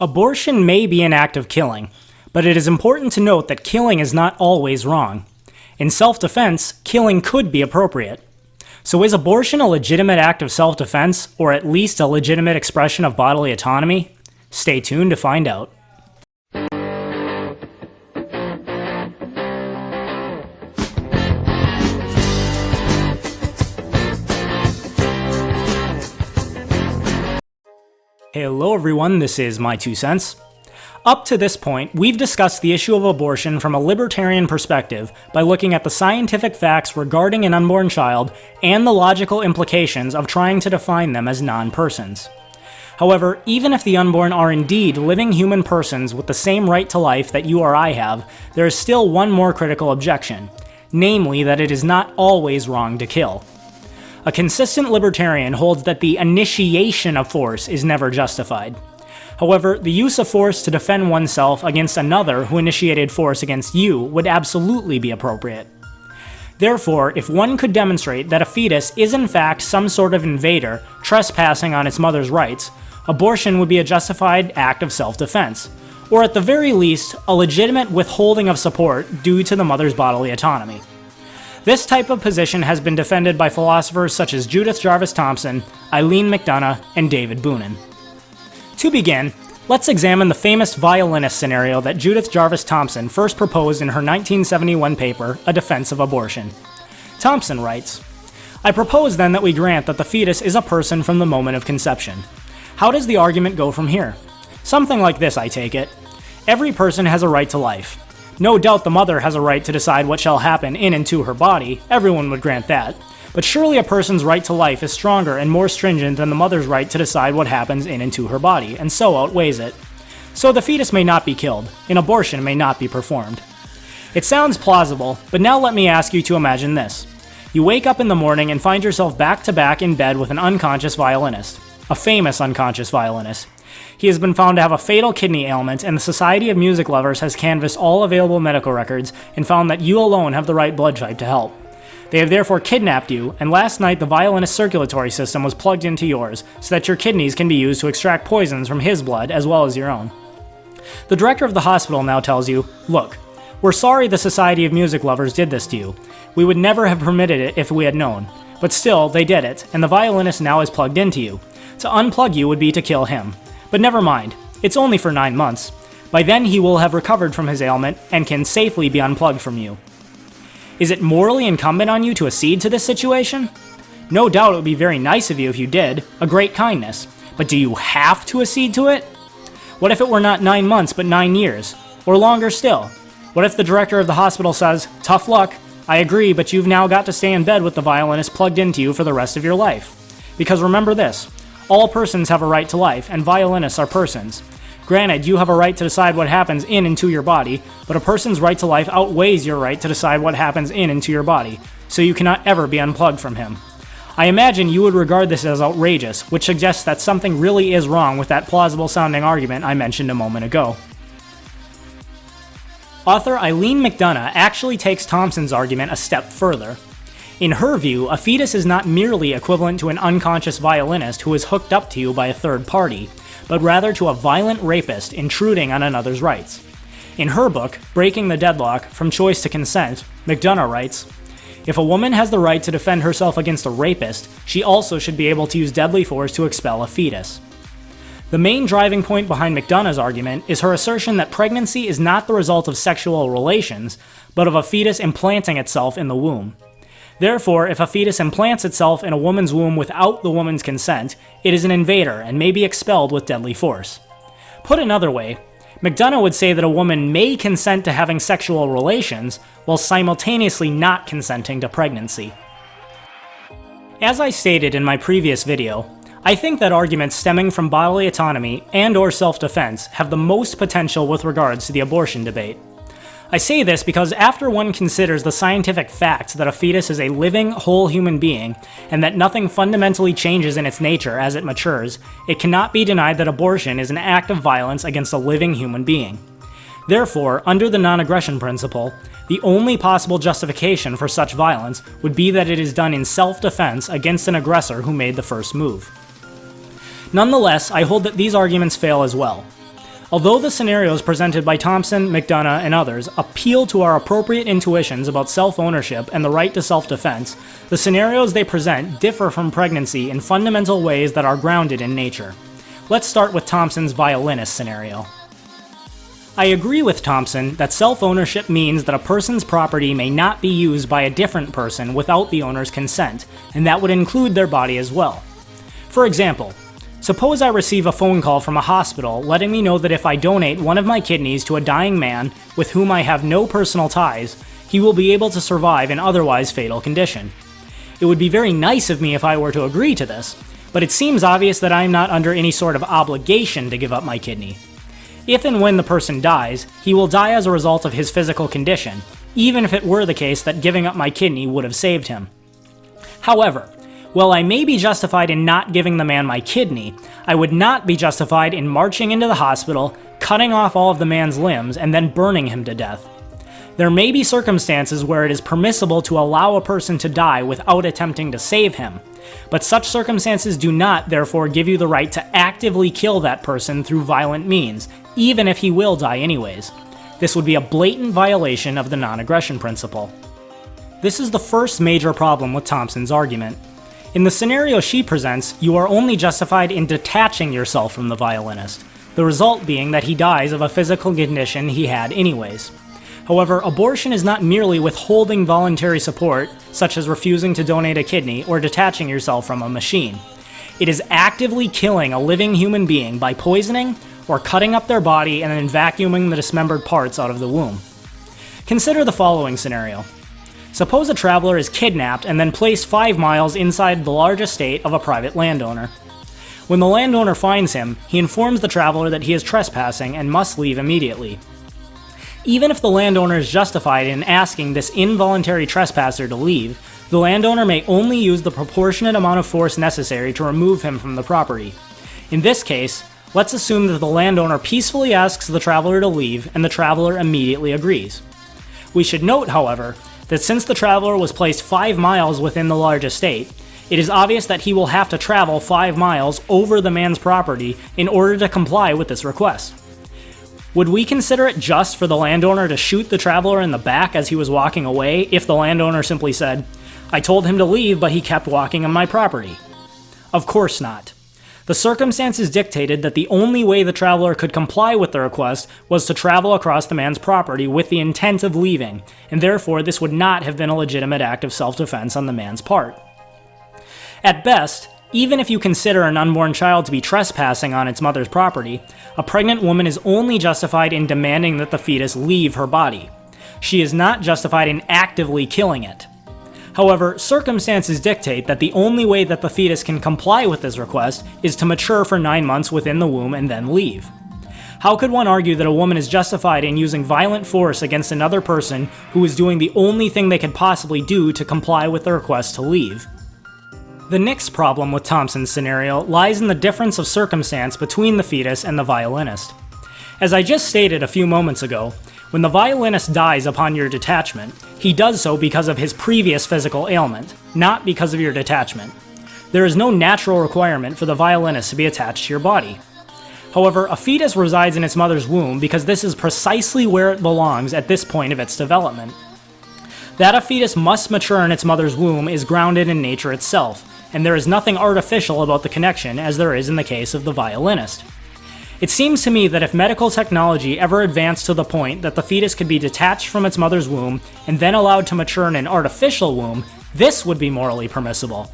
Abortion may be an act of killing, but it is important to note that killing is not always wrong. In self-defense, killing could be appropriate. So is abortion a legitimate act of self-defense, or at least a legitimate expression of bodily autonomy? Stay tuned to find out. Hello everyone, this is My Two Cents. Up to this point, we've discussed the issue of abortion from a libertarian perspective by looking at the scientific facts regarding an unborn child and the logical implications of trying to define them as non-persons. However, even if the unborn are indeed living human persons with the same right to life that you or I have, there is still one more critical objection, namely that it is not always wrong to kill. A consistent libertarian holds that the initiation of force is never justified. However, the use of force to defend oneself against another who initiated force against you would absolutely be appropriate. Therefore, if one could demonstrate that a fetus is in fact some sort of invader trespassing on its mother's rights, abortion would be a justified act of self-defense, or at the very least, a legitimate withholding of support due to the mother's bodily autonomy. This type of position has been defended by philosophers such as Judith Jarvis Thomson, Eileen McDonough, and David Boonin. To begin, let's examine the famous violinist scenario that Judith Jarvis Thomson first proposed in her 1971 paper, A Defense of Abortion. Thomson writes, "I propose then that we grant that the fetus is a person from the moment of conception. How does the argument go from here? Something like this, I take it. Every person has a right to life. No doubt the mother has a right to decide what shall happen in and to her body, everyone would grant that. But surely a person's right to life is stronger and more stringent than the mother's right to decide what happens in and to her body, and so outweighs it. So the fetus may not be killed, an abortion may not be performed. It sounds plausible, but now let me ask you to imagine this. You wake up in the morning and find yourself back to back in bed with an unconscious violinist, a famous unconscious violinist. He has been found to have a fatal kidney ailment, and the Society of Music Lovers has canvassed all available medical records and found that you alone have the right blood type to help. They have therefore kidnapped you, and last night the violinist's circulatory system was plugged into yours so that your kidneys can be used to extract poisons from his blood as well as your own. The director of the hospital now tells you, look, we're sorry the Society of Music Lovers did this to you. We would never have permitted it if we had known. But still, they did it, and the violinist now is plugged into you. To unplug you would be to kill him. But never mind, it's only for 9 months. By then he will have recovered from his ailment and can safely be unplugged from you. Is it morally incumbent on you to accede to this situation? No doubt it would be very nice of you if you did, a great kindness. But do you have to accede to it? What if it were not 9 months but 9 years? Or longer still? What if the director of the hospital says, tough luck, I agree, but you've now got to stay in bed with the violinist plugged into you for the rest of your life? Because remember this, all persons have a right to life, and violinists are persons. Granted, you have a right to decide what happens in and to your body, but a person's right to life outweighs your right to decide what happens in and to your body, so you cannot ever be unplugged from him. I imagine you would regard this as outrageous, which suggests that something really is wrong with that plausible-sounding argument I mentioned a moment ago. Author Eileen McDonough actually takes Thomson's argument a step further. In her view, a fetus is not merely equivalent to an unconscious violinist who is hooked up to you by a third party, but rather to a violent rapist intruding on another's rights. In her book, Breaking the Deadlock, From Choice to Consent, McDonough writes, if a woman has the right to defend herself against a rapist, she also should be able to use deadly force to expel a fetus. The main driving point behind McDonough's argument is her assertion that pregnancy is not the result of sexual relations, but of a fetus implanting itself in the womb. Therefore, if a fetus implants itself in a woman's womb without the woman's consent, it is an invader and may be expelled with deadly force. Put another way, McDonough would say that a woman may consent to having sexual relations while simultaneously not consenting to pregnancy. As I stated in my previous video, I think that arguments stemming from bodily autonomy and/or self-defense have the most potential with regards to the abortion debate. I say this because after one considers the scientific fact that a fetus is a living, whole human being, and that nothing fundamentally changes in its nature as it matures, it cannot be denied that abortion is an act of violence against a living human being. Therefore, under the non-aggression principle, the only possible justification for such violence would be that it is done in self-defense against an aggressor who made the first move. Nonetheless, I hold that these arguments fail as well. Although the scenarios presented by Thomson, McDonough, and others appeal to our appropriate intuitions about self-ownership and the right to self-defense, the scenarios they present differ from pregnancy in fundamental ways that are grounded in nature. Let's start with Thomson's violinist scenario. I agree with Thomson that self-ownership means that a person's property may not be used by a different person without the owner's consent, and that would include their body as well. For example, suppose I receive a phone call from a hospital letting me know that if I donate one of my kidneys to a dying man with whom I have no personal ties, he will be able to survive an otherwise fatal condition. It would be very nice of me if I were to agree to this, but it seems obvious that I am not under any sort of obligation to give up my kidney. If and when the person dies, he will die as a result of his physical condition, even if it were the case that giving up my kidney would have saved him. However, while I may be justified in not giving the man my kidney, I would not be justified in marching into the hospital, cutting off all of the man's limbs, and then burning him to death. There may be circumstances where it is permissible to allow a person to die without attempting to save him, but such circumstances do not, therefore, give you the right to actively kill that person through violent means, even if he will die anyways. This would be a blatant violation of the non-aggression principle. This is the first major problem with Thomson's argument. In the scenario she presents, you are only justified in detaching yourself from the violinist, the result being that he dies of a physical condition he had anyways. However, abortion is not merely withholding voluntary support, such as refusing to donate a kidney or detaching yourself from a machine. It is actively killing a living human being by poisoning or cutting up their body and then vacuuming the dismembered parts out of the womb. Consider the following scenario. Suppose a traveler is kidnapped and then placed 5 miles inside the large estate of a private landowner. When the landowner finds him, he informs the traveler that he is trespassing and must leave immediately. Even if the landowner is justified in asking this involuntary trespasser to leave, the landowner may only use the proportionate amount of force necessary to remove him from the property. In this case, let's assume that the landowner peacefully asks the traveler to leave and the traveler immediately agrees. We should note, however, that since the traveler was placed 5 miles within the large estate, it is obvious that he will have to travel 5 miles over the man's property in order to comply with this request. Would we consider it just for the landowner to shoot the traveler in the back as he was walking away if the landowner simply said, "I told him to leave, but he kept walking on my property"? Of course not. The circumstances dictated that the only way the traveler could comply with the request was to travel across the man's property with the intent of leaving, and therefore this would not have been a legitimate act of self-defense on the man's part. At best, even if you consider an unborn child to be trespassing on its mother's property, a pregnant woman is only justified in demanding that the fetus leave her body. She is not justified in actively killing it. However, circumstances dictate that the only way that the fetus can comply with this request is to mature for 9 months within the womb and then leave. How could one argue that a woman is justified in using violent force against another person who is doing the only thing they could possibly do to comply with the request to leave? The next problem with Thomson's scenario lies in the difference of circumstance between the fetus and the violinist. As I just stated a few moments ago, when the violinist dies upon your detachment, he does so because of his previous physical ailment, not because of your detachment. There is no natural requirement for the violinist to be attached to your body. However, a fetus resides in its mother's womb because this is precisely where it belongs at this point of its development. That a fetus must mature in its mother's womb is grounded in nature itself, and there is nothing artificial about the connection as there is in the case of the violinist. It seems to me that if medical technology ever advanced to the point that the fetus could be detached from its mother's womb and then allowed to mature in an artificial womb, this would be morally permissible.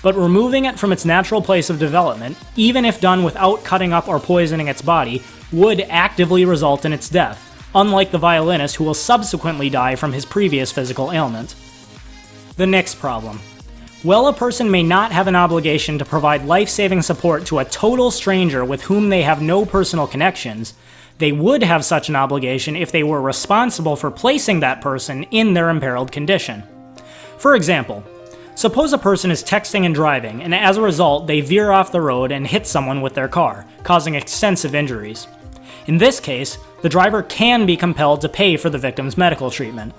But removing it from its natural place of development, even if done without cutting up or poisoning its body, would actively result in its death, unlike the violinist who will subsequently die from his previous physical ailment. The next problem. While a person may not have an obligation to provide life-saving support to a total stranger with whom they have no personal connections, they would have such an obligation if they were responsible for placing that person in their imperiled condition. For example, suppose a person is texting and driving, and as a result they veer off the road and hit someone with their car, causing extensive injuries. In this case, the driver can be compelled to pay for the victim's medical treatment.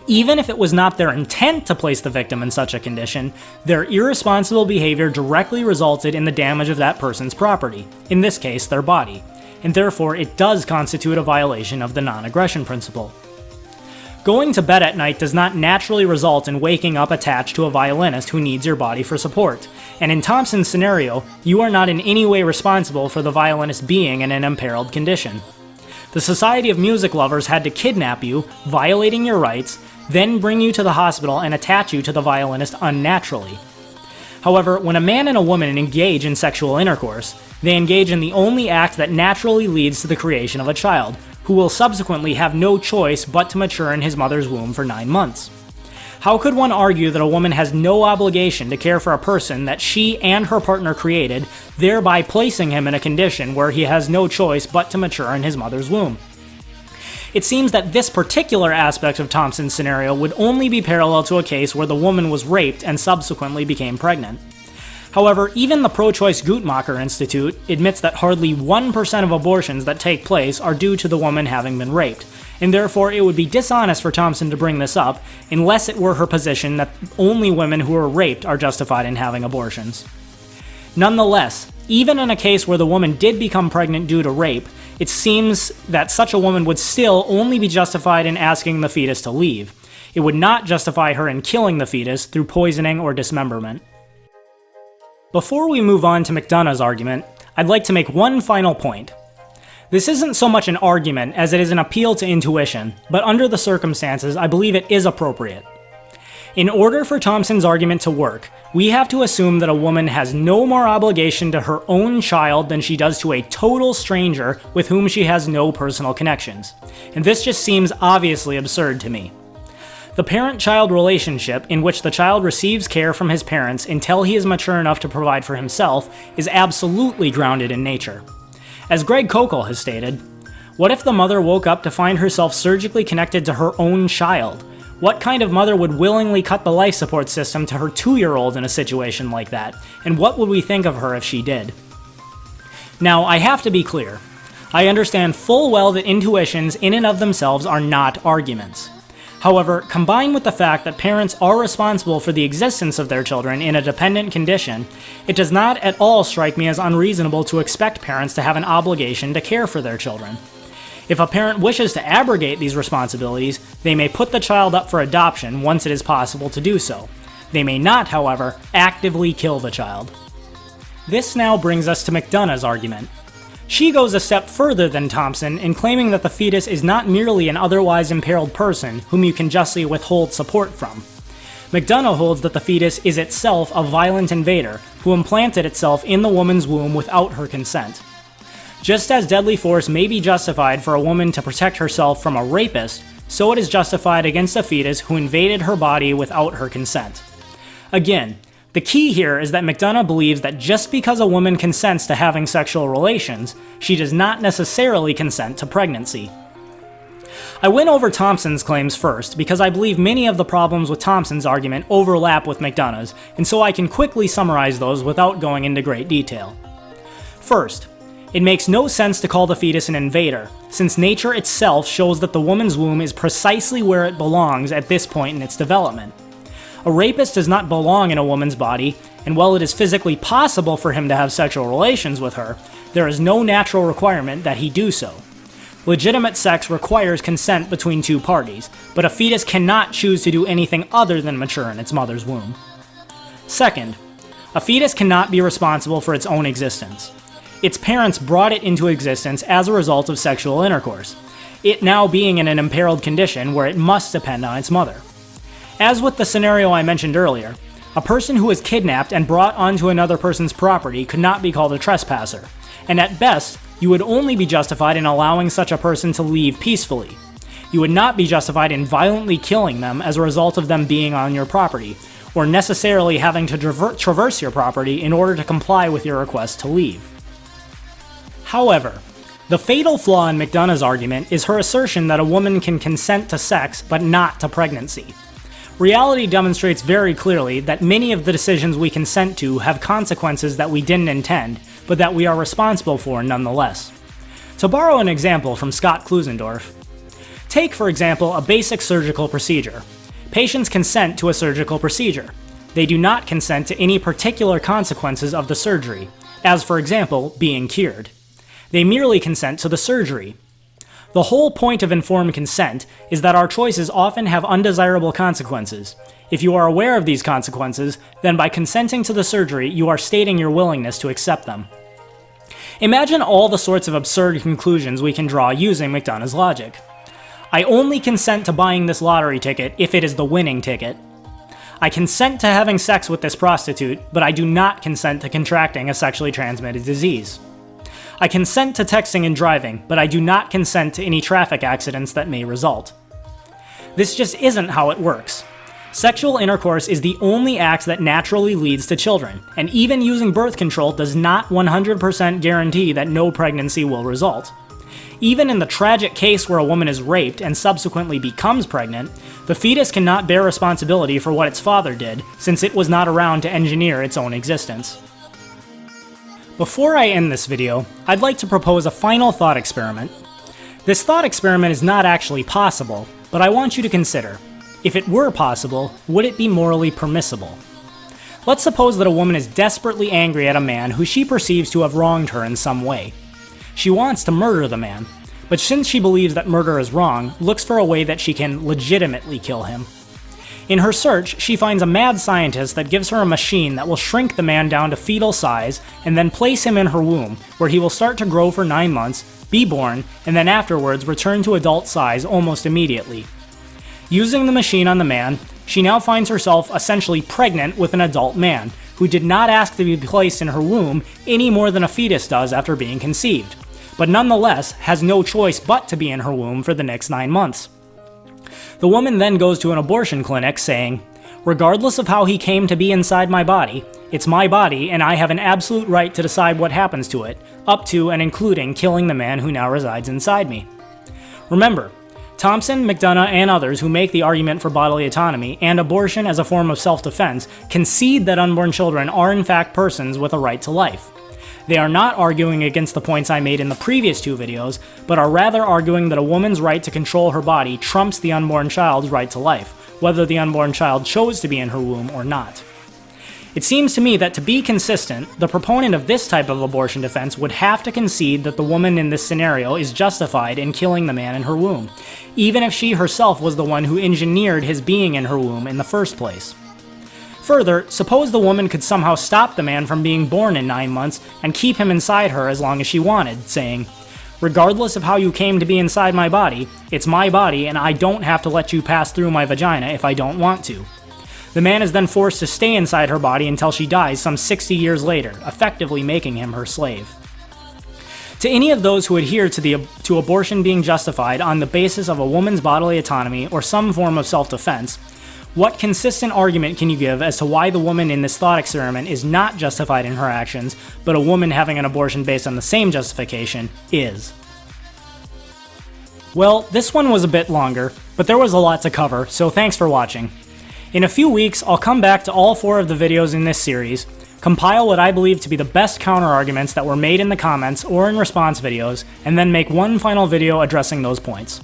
Even if it was not their intent to place the victim in such a condition, their irresponsible behavior directly resulted in the damage of that person's property, in this case their body, and therefore it does constitute a violation of the non-aggression principle. Going to bed at night does not naturally result in waking up attached to a violinist who needs your body for support, and in Thomson's scenario, you are not in any way responsible for the violinist being in an imperiled condition. The Society of Music Lovers had to kidnap you, violating your rights, then bring you to the hospital and attach you to the violinist unnaturally. However, when a man and a woman engage in sexual intercourse, they engage in the only act that naturally leads to the creation of a child, who will subsequently have no choice but to mature in his mother's womb for 9 months. How could one argue that a woman has no obligation to care for a person that she and her partner created, thereby placing him in a condition where he has no choice but to mature in his mother's womb? It seems that this particular aspect of Thomson's scenario would only be parallel to a case where the woman was raped and subsequently became pregnant. However, even the pro-choice Guttmacher Institute admits that hardly 1% of abortions that take place are due to the woman having been raped, and therefore it would be dishonest for Thomson to bring this up unless it were her position that only women who are raped are justified in having abortions. Nonetheless, even in a case where the woman did become pregnant due to rape, it seems that such a woman would still only be justified in asking the fetus to leave. It would not justify her in killing the fetus through poisoning or dismemberment. Before we move on to McDonough's argument, I'd like to make one final point. This isn't so much an argument as it is an appeal to intuition, but under the circumstances, I believe it is appropriate. In order for Thomson's argument to work, we have to assume that a woman has no more obligation to her own child than she does to a total stranger with whom she has no personal connections. And this just seems obviously absurd to me. The parent-child relationship, in which the child receives care from his parents until he is mature enough to provide for himself, is absolutely grounded in nature. As Greg Koukl has stated, what if the mother woke up to find herself surgically connected to her own child? What kind of mother would willingly cut the life support system to her 2-year-old in a situation like that? And what would we think of her if she did? Now, I have to be clear. I understand full well that intuitions in and of themselves are not arguments. However, combined with the fact that parents are responsible for the existence of their children in a dependent condition, it does not at all strike me as unreasonable to expect parents to have an obligation to care for their children. If a parent wishes to abrogate these responsibilities, they may put the child up for adoption once it is possible to do so. They may not, however, actively kill the child. This now brings us to McDonough's argument. She goes a step further than Thomson in claiming that the fetus is not merely an otherwise imperiled person whom you can justly withhold support from. McDonough holds that the fetus is itself a violent invader who implanted itself in the woman's womb without her consent. Just as deadly force may be justified for a woman to protect herself from a rapist, so it is justified against a fetus who invaded her body without her consent. Again, the key here is that McDonough believes that just because a woman consents to having sexual relations, she does not necessarily consent to pregnancy. I went over Thomson's claims first because I believe many of the problems with Thomson's argument overlap with McDonough's, and so I can quickly summarize those without going into great detail. First, it makes no sense to call the fetus an invader, since nature itself shows that the woman's womb is precisely where it belongs at this point in its development. A rapist does not belong in a woman's body, and while it is physically possible for him to have sexual relations with her, there is no natural requirement that he do so. Legitimate sex requires consent between two parties, but a fetus cannot choose to do anything other than mature in its mother's womb. Second, a fetus cannot be responsible for its own existence. Its parents brought it into existence as a result of sexual intercourse, it now being in an imperiled condition where it must depend on its mother. As with the scenario I mentioned earlier, a person who is kidnapped and brought onto another person's property could not be called a trespasser, and at best, you would only be justified in allowing such a person to leave peacefully. You would not be justified in violently killing them as a result of them being on your property, or necessarily having to traverse your property in order to comply with your request to leave. However, the fatal flaw in McDonough's argument is her assertion that a woman can consent to sex but not to pregnancy. Reality demonstrates very clearly that many of the decisions we consent to have consequences that we didn't intend, but that we are responsible for nonetheless. To borrow an example from Scott Klusendorf, take, for example, a basic surgical procedure. Patients consent to a surgical procedure. They do not consent to any particular consequences of the surgery, as for example, being cured. They merely consent to the surgery. The whole point of informed consent is that our choices often have undesirable consequences. If you are aware of these consequences, then by consenting to the surgery, you are stating your willingness to accept them. Imagine all the sorts of absurd conclusions we can draw using McDonough's logic. I only consent to buying this lottery ticket if it is the winning ticket. I consent to having sex with this prostitute, but I do not consent to contracting a sexually transmitted disease. I consent to texting and driving, but I do not consent to any traffic accidents that may result. This just isn't how it works. Sexual intercourse is the only act that naturally leads to children, and even using birth control does not 100% guarantee that no pregnancy will result. Even in the tragic case where a woman is raped and subsequently becomes pregnant, the fetus cannot bear responsibility for what its father did, since it was not around to engineer its own existence. Before I end this video, I'd like to propose a final thought experiment. This thought experiment is not actually possible, but I want you to consider, if it were possible, would it be morally permissible? Let's suppose that a woman is desperately angry at a man who she perceives to have wronged her in some way. She wants to murder the man, but since she believes that murder is wrong, looks for a way that she can legitimately kill him. In her search, she finds a mad scientist that gives her a machine that will shrink the man down to fetal size and then place him in her womb, where he will start to grow for 9 months, be born, and then afterwards return to adult size almost immediately. Using the machine on the man, she now finds herself essentially pregnant with an adult man, who did not ask to be placed in her womb any more than a fetus does after being conceived, but nonetheless has no choice but to be in her womb for the next 9 months. The woman then goes to an abortion clinic saying, "Regardless of how he came to be inside my body, it's my body and I have an absolute right to decide what happens to it, up to and including killing the man who now resides inside me." Remember, Thomson, McDonough, and others who make the argument for bodily autonomy and abortion as a form of self-defense concede that unborn children are in fact persons with a right to life. They are not arguing against the points I made in the previous 2 videos, but are rather arguing that a woman's right to control her body trumps the unborn child's right to life, whether the unborn child chose to be in her womb or not. It seems to me that to be consistent, the proponent of this type of abortion defense would have to concede that the woman in this scenario is justified in killing the man in her womb, even if she herself was the one who engineered his being in her womb in the first place. Further, suppose the woman could somehow stop the man from being born in 9 months and keep him inside her as long as she wanted, saying, "Regardless of how you came to be inside my body, it's my body and I don't have to let you pass through my vagina if I don't want to." The man is then forced to stay inside her body until she dies some 60 years later, effectively making him her slave. To any of those who adhere to abortion being justified on the basis of a woman's bodily autonomy or some form of self-defense, what consistent argument can you give as to why the woman in this thought experiment is not justified in her actions, but a woman having an abortion based on the same justification is? Well, this one was a bit longer, but there was a lot to cover, so thanks for watching. In a few weeks, I'll come back to all 4 of the videos in this series, compile what I believe to be the best counter-arguments that were made in the comments or in response videos, and then make one final video addressing those points.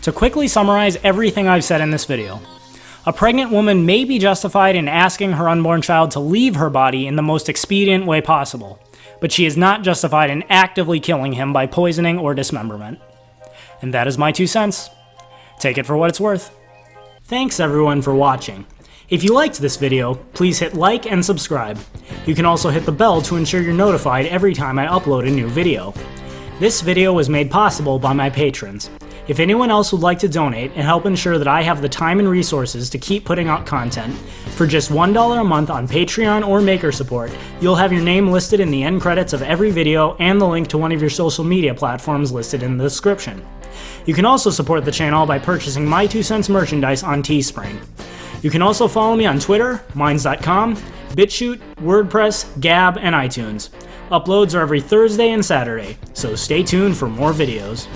To quickly summarize everything I've said in this video, a pregnant woman may be justified in asking her unborn child to leave her body in the most expedient way possible, but she is not justified in actively killing him by poisoning or dismemberment. And that is my 2 cents. Take it for what it's worth. Thanks everyone for watching. If you liked this video, please hit like and subscribe. You can also hit the bell to ensure you're notified every time I upload a new video. This video was made possible by my patrons. If anyone else would like to donate and help ensure that I have the time and resources to keep putting out content, for just $1 a month on Patreon or Maker Support, you'll have your name listed in the end credits of every video and the link to one of your social media platforms listed in the description. You can also support the channel by purchasing my 2 cents merchandise on Teespring. You can also follow me on Twitter, Minds.com, BitChute, WordPress, Gab, and iTunes. Uploads are every Thursday and Saturday, so stay tuned for more videos.